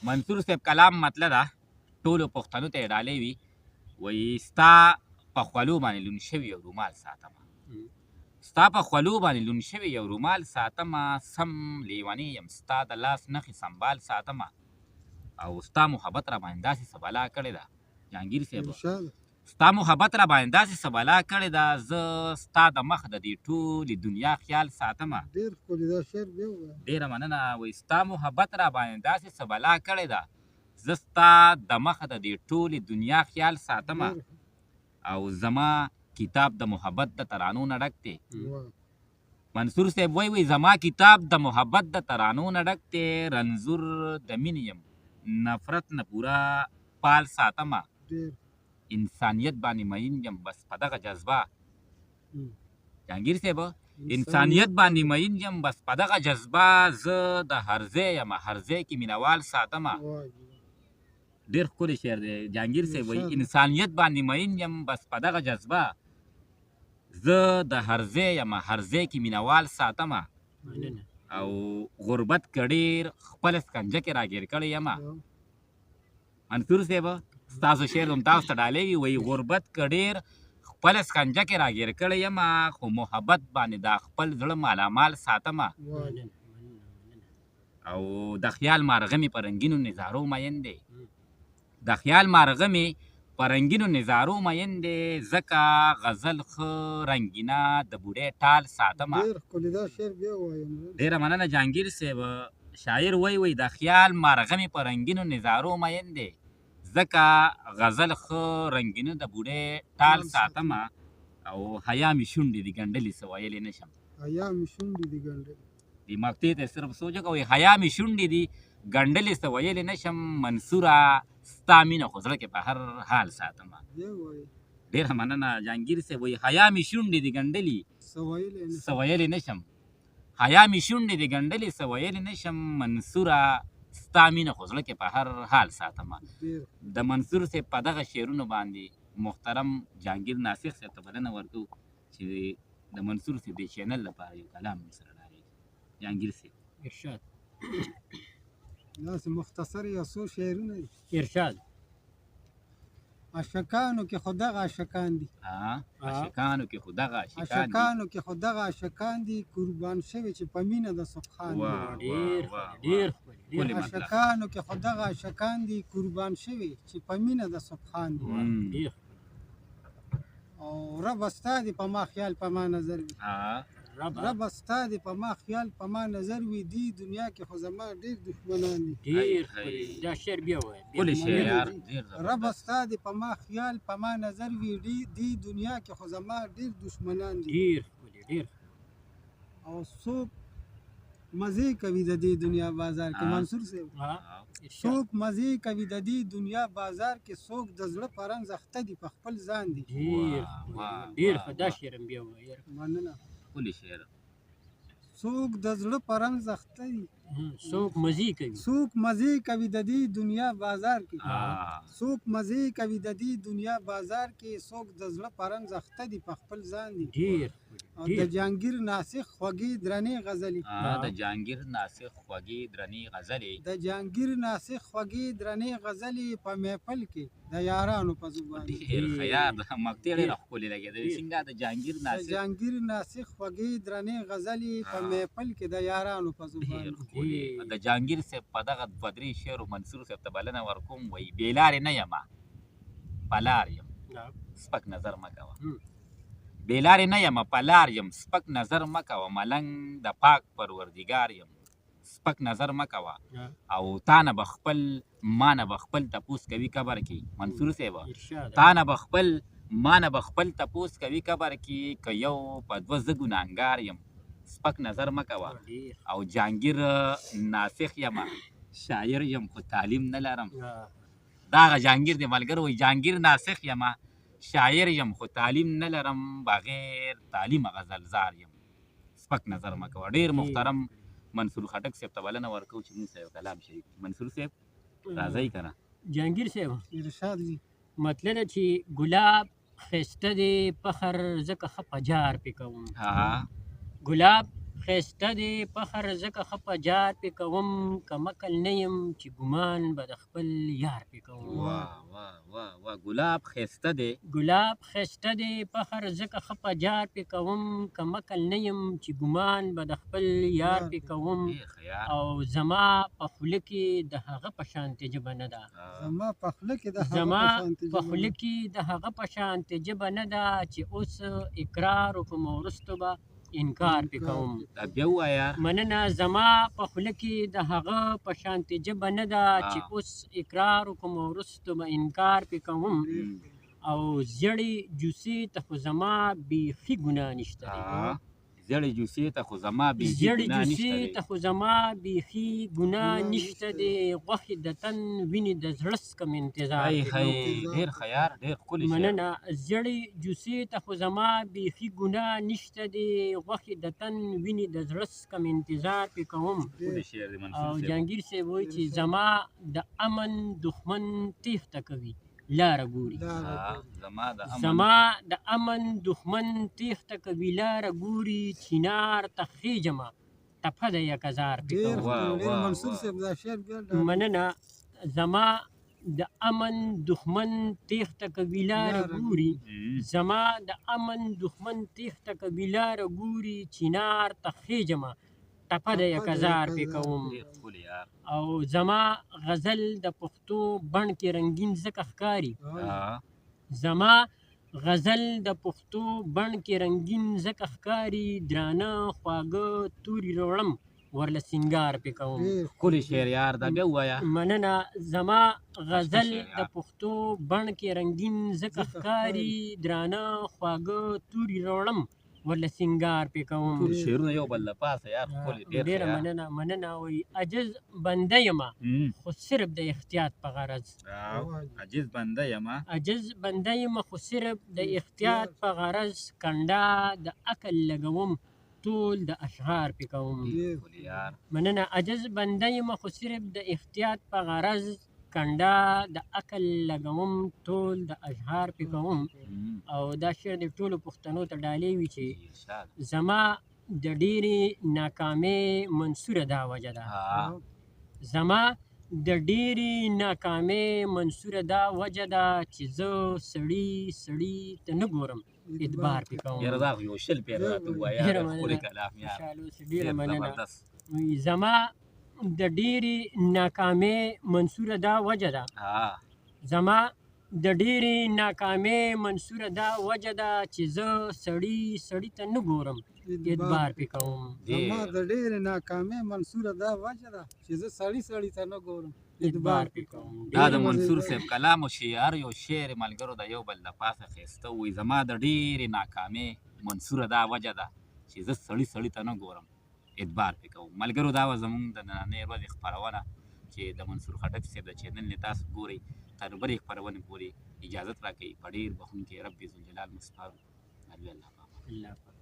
منصور صاحب کلام مطلب ده ټولو پښتنو ته یې ډالۍ وي وایي ستا په خولو باندې لوند شوي یو رومال ساتمه ستا په خولو باندې لوند شوي یو رومال ساتمه سم لیونی یم ستا د لاس نښې سنبال ساتمه او ستا محبت را باندې داسې څه بلا کړې ده جهانګیر صاحب ستا محبت را باندې داسې څه بلا کړې ده زه ستا د مخ د دې ټولې دنیا خیال ساتمه ډېره مننه وایي ستا محبت را باندې داسې څه بلا کړې ده زه ستا د مخه د دې ټولې دنیا خیال ساتمه او زما کتاب د محبت د ترانو نه ډک دی منصور صاحب وایي زما کتاب د محبت د ترانو نه ډک دی رنځور د مینې یم نفرت نه پوره پال ساتمه انسانیت باندې مین یم بس په دغه جذبه جهانګیر صاحب انسانیت باندې مین یم بس په دغه جذبه زه د هر ځای یم هر ځای کې مینوال ساتمه ډېر ښکلی شعر دی جهانګیر صاحب وایي انسانیت باندې مین یم بس په دغه جذبه زه د هر ځای یم هر ځای کې مینوال ساتمه او غربت که ډېر خپله سکنجه کې راګیر کړی یمه منصور صاحب ستاسو شعر هم تاسو ته ډالۍ وي وایي غربت که ډېر خپله سکنجه کې راګیر کړی یمه خو محبت باندې دا خپل زړه مالامال ساتمه او د خیال مارغه مې په رنګینو نظارو مین دی د خیال مارغه مې په رنګینو نظارو مین دی ځکه غزل ښه رنګینه د بوډۍ ټال ساتمه ډېره مننه جهانګیر صاحب شاعر وایي د خیال مارغه مې په رنګینو نظارو مین دی ځکه غزل ښه رنګینه د بوډۍ ټال ساتمه او حیا مې شونډې دي ګنډلې څه ویلی نه شم دې مقطع ته صرف سوچ وکړه وایي حیا مې شونډې دي ګنډلې څه ویلی نه شم منصوره ستا مینه خو زړه کې په هر حال ساتمه ډېره مننه جهانګیر صاحب وایي حیا مې شونډې دي ګنډلې څه ویلی نه شم حیا مې شونډې دي ګنډلې څه ویلی نه شم منصوره ستا مینه خو زړه کې په هر حال ساتمه د منصور صاحب په دغه شعرونو باندې محترم جهانګیر ناصر صاحب ته بلنه ورکوو چې د منصور صاحب د چینل لپاره یو کلام سره ډالۍ جهانګیر صاحب ارشاد داسې مختصر یو څو شعرونه دي ارشاد عاشقانو کې خو دغه عاشقان دي عاشقانو کې خو دغه عاشقانو کې خو دغه عاشقان دي قربان شوي چې په مینه د سبحان دي عاشقانو کې خو دغه عاشقان دي قربان شوي چې په مینه د سبحان دي او رب ستا دې په ما خیال په ما نظر وي رب ستا دې په ما خیال په ما نظر وي دی دنیا کې خو زما ډېر دښمنان دي دا شعر بیا وایي رب ستا دې په ما خیال په ما نظر وي دی دنیا کې خو زما ډېر دښمنان دي او څوک مزې کوي د دې دنیا بازار کې منصور صاحب څوک مزې کوي د دې دنیا بازار کې څوک د زړه په رنځ اخته دي په خپل ځان دي ډېر ښه دا شعر هم بیا وایي مننه ښکلی شعر څوک د زړه په رنځ اخته دي څوک مزې کوي د دې دنیا بازار کې څوک مزې کوي د دې دنیا بازار کې څوک د زړه په رنځ اخته دي په خپل ځان دي او د جهانګیر ناسخ خوږې درنې غزلې د جهانګیر ناسخ خوږې درنې غزلې د جهانګیر ناسخ خوږې درنې غزلې په محفل کې د یارانو په زبان ډېر ښه یار مقطع ډېره ښکلې لګېدلې څنګه د جهانګیر ناسخ خوږې درنې غزلې په محفل کې د یارانو په زبان د جهانګیر صاحب په دغه دوه درې شعرو منصور صاحب ته بلنه ورکوم وایي بې لارې نه یم په لار یم سپک نظر مه کوه بې لارې نه یم په لار یم سپک نظر مه کوه ملنګ د پاک پروردګار یم سپک نظر مه کوه او تا نه به خپل ما نه به خپل تپوس کوي قبر کې منصور صاحب تا نه به خپل ما نه به خپل تپوس کوي قبر کې که یو په دوه زه ګناهګار یم سپک نظر مه کوه او جهانګیر ناسخ یم شاعر یم خو تعلیم نه لرم دغه جهانګیر دی ملګرو وایي جهانګیر ناسخ یم شاعر یم خو تعلیم نه لرم بغیر تعلیمه غزلزار یم سپک نظر مه کوه ډېر محترم منصور خټک صاحب ته بلنه ورکوو چې موږ سره کلام شریک منصور صاحب راځئ که نه جهانګیر صاحب ارشاد وي مطلب ده چې ګلاب ښایسته دی فخر ځکه ښه په جار پې کوم ګلاب ښایسته دی فخر ځکه ښه په جار پې کوم که مکل نه یم چې ګمان به د خپل یار پې کوم واه واه واه واه ګلاب ښایسته دی ګلاب ښایسته دی فخر ځکه ښه په جار پې کوم که مکل نه یم چې ګمان به د خپل یار پې کوم ډېر ښه یار او زما په خوله کې د هغه په شانتې ژبه نه ده زما په خوله کې د هغه زما په شانتې په ژبه خوله کې د هغه په شانتې ژبه نه ده چې اوس اقرار وکړم او وروسته به انکار پې کوم دا بیا ووایه مننه زما په خوله کې د هغه په شانتې ژبه نه ده چې اوس اقرار وکړم او وروسته به انکار پې کوم او زیړې جوسې ته خو زما بیخي ګناه نشته دی زیړې جوسې ته خو زما بیخي زیړې ګناه نشته جوسې دی ته خو زما بیخي ګناه نشته دی غوښې د تن وینې د زړه څکم انتظار هی پې هی کوم ډېر ښه یار ډېر ښکلی شعر مننه زیړې جوسې ته خو زما بیخي ګناه نشته دی غوښې د تن وینې د زړه څکم انتظار پې کوم ښکلی شعر دی منصور او صاحب جهانګیر صاحب وایي چې زما د امن دښمن تیښته کوي لاره ګوري زما د امن زما د امن دښمن تیښته کوي لاره ګوري چینار ته خېژمه ټپه د یک هزار پې ډېر کوم ډېر منصور صاحب دا شعر بیا ډېر مننه زما د امن دښمن تیښته کوي لاره ګوري زما د امن دښمن تیښته کوي لاره ګوري چینار ته خېژمه ټپه د یک هزار پې کوم ډېر ښکلی یار او زما غزل د پښتو بڼ کې رنګین ځکه ښکاري زما غزل د پښتو بڼ کې رنګین ځکه ښکاري درانه خواږه توري راوړم ورله سینګار پې کوم ښکلی شعر یار دا بیا ووایه مننه زما غزل د پښتو بڼ کې رنګین ځکه ښکاري درانه خواږه توري راوړم ورله سینګار پې کوم ټول شعرونه یو بل له پاسه یار ښکلی ډېر ډېره مننه وایي عجز بنده یمه خو صرف د احتیاط په غرض عجز بنده یمه عجز بنده یمه خو صرف د احتیاط په غرض کنډه د عقل لګوم ټول د اشعار پې کوم ښکلی یار مننه عجز بنده یمه خو صرف د احتیاط په غرض کنډه د عقل لګوم ټول د اشعار پې کوم او دا شعر د ټولو پښتنو ته ډالۍ وي چې زما د ډېرې ناکامۍ منصوره دا وجه ده زما د ډېرې ناکامۍ منصوره دا وجه ده چې زه سړي ته نه ګورم اعتبار پې کوم یاره دا خو یو شل پېره راته ووایه ښکلی کلام یار ډېره مننه زما د ډېرې ناکامۍ منصوره دا وجه ده زما د ډېرې ناکامۍ منصوره دا وجه ده چې زه سړي ته نه ګورم اعتبار پې کوم زما د ډېرې ناکامۍ منصوره دا وجه ده چې زه سړي ته نه ګورم اعتبار پې کوم دا د منصور صاحب کلام او شعر یو شعر ملګرو د یو بل د پاسه ښایسته وایي زما د ډېرې ناکامۍ منصوره دا وجه ده چې زه سړي ته نه ګورم اعتبار پې کوم ملګرو دا وه زموږ د نننۍ ورځې خپرونه چې د منصور خټک صاحب د چینل نه تاسو ګورئ تر بلې خپرونې پورې اجازت راکوئ په ډېر بخښونکی رب ذوالجلال مو سپارو الله پاک